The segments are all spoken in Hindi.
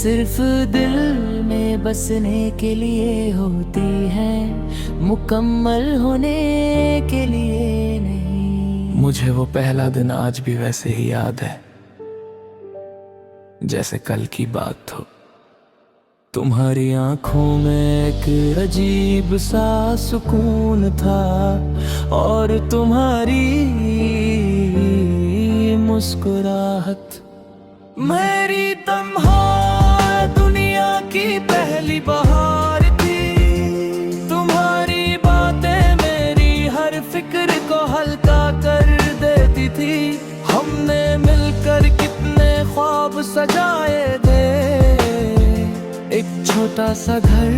सिर्फ दिल में बसने के लिए होती है, मुकम्मल होने के लिए नहीं। मुझे वो पहला दिन आज भी वैसे ही याद है जैसे कल की बात हो। तुम्हारी आंखों में एक अजीब सा सुकून था और तुम्हारी मुस्कुराहट मेरी तन्हा दुनिया की पहली बहार थी। तुम्हारी बातें मेरी हर फिक्र को हल्का कर देती थी। हमने मिलकर कितने ख्वाब सजाए थे, एक छोटा सा घर,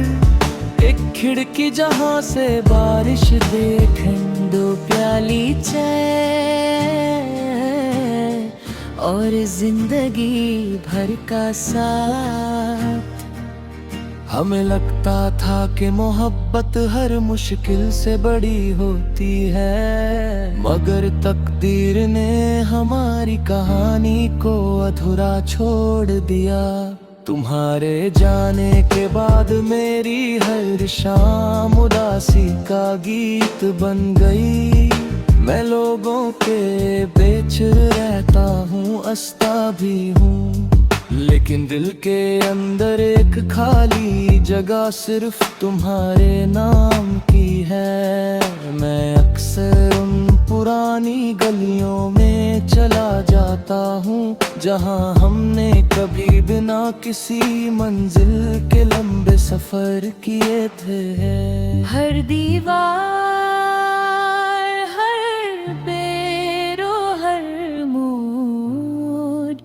एक खिड़की जहां से बारिश देखें, दो प्याली चाय और जिंदगी भर का साथ। हमें लगता था कि मोहब्बत हर मुश्किल से बड़ी होती है, मगर तकदीर ने हमारी कहानी को अधूरा छोड़ दिया। तुम्हारे जाने के बाद मेरी हर शाम उदासी का गीत बन गई। मैं लोगों के बीच रहता हूँ, हंसता भी हूँ, लेकिन दिल के अंदर एक खाली जगह सिर्फ तुम्हारे नाम की है। मैं अक्सर उन पुरानी गलियों में चला जाता हूँ जहाँ हमने कभी बिना किसी मंजिल के लंबे सफर किए थे। हर दीवार, हर बेरो, हर मोड़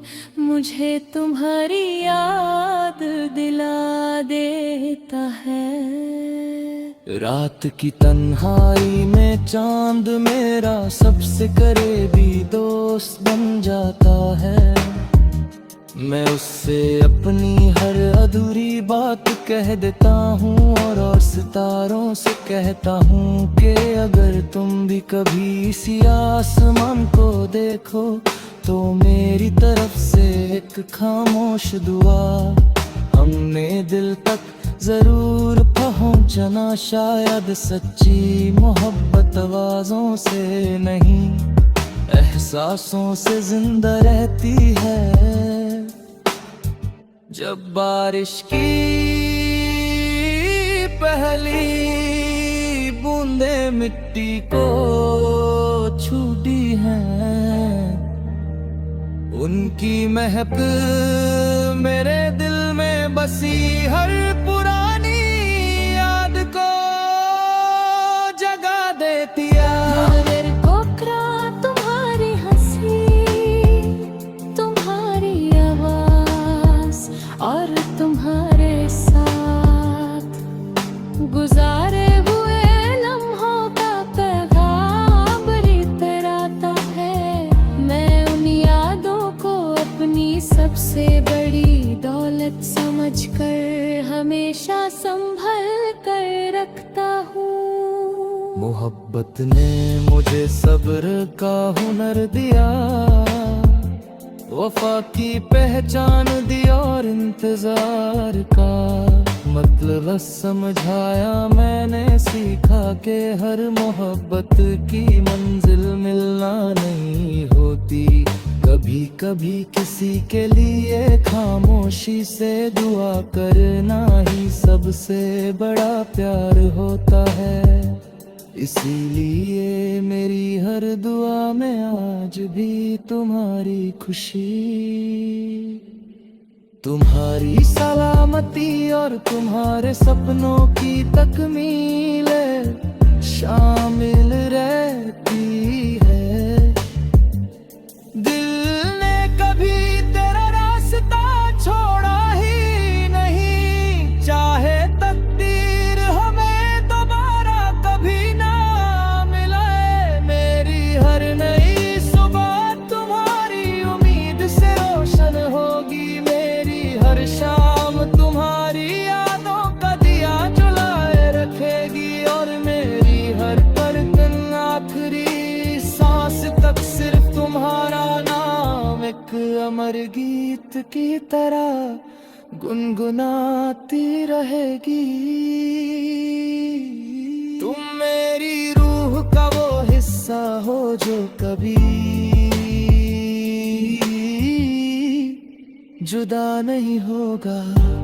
मुझे तुम्हारी याद दिला देता है। रात की तन्हाई में चांद मेरा सबसे करीबी दोस्त बन जाता है। मैं उससे अपनी हर अधूरी बात कह देता हूँ और सितारों से कहता हूँ कि अगर तुम भी कभी इसी आसमान को देखो तो मेरी तरफ से एक खामोश दुआ। हमने दिल तक जरूर पहुंचना, शायद सच्ची मोहब्बत आवाज़ों से नहीं एहसासों से जिंदा रहती है। जब बारिश की पहली बूंदे मिट्टी को छूती हैं, उनकी महक मेरे दिल में बसी हर पुरानी याद को जगा देती है। मगर कोकरा तुम्हारी हंसी, तुम्हारी आवाज और तुम्हारे साथ गुजारे हुए लम्हों का पैगाम रितराता है। मैं उन यादों को अपनी सबसे बड़ी दौलत समझकर हमेशा संभल कर रखता हूँ। मोहब्बत ने मुझे सब्र का हुनर दिया, वफा की पहचान दी और इंतजार का मतलब समझाया। मैंने सीखा कि हर मोहब्बत की मंजिल मिलना नहीं होती। कभी कभी किसी के लिए खामोशी से दुआ करना ही सबसे बड़ा प्यार होता है। इसीलिए मेरी हर दुआ में आज भी तुम्हारी खुशी, तुम्हारी सलामती और तुम्हारे सपनों की तकमील शामिल रहती है। दिल ने कभी तेरा रास्ता छोड़ा ही नहीं, चाहे तकदीर हमें दोबारा कभी ना मिले। मेरी हर नई सुबह तुम्हारी उम्मीद से रोशन होगी, मेरी हर शाम तुम्हारी यादों का दिया जलाए रखेगी और मेरी हर धड़कन आखिरी सांस तक सिर्फ तुम्हारा नाम एक अमर गीत की तरह गुनगुनाती रहेगी। तुम मेरी रूह का वो हिस्सा हो जो कभी जुदा नहीं होगा।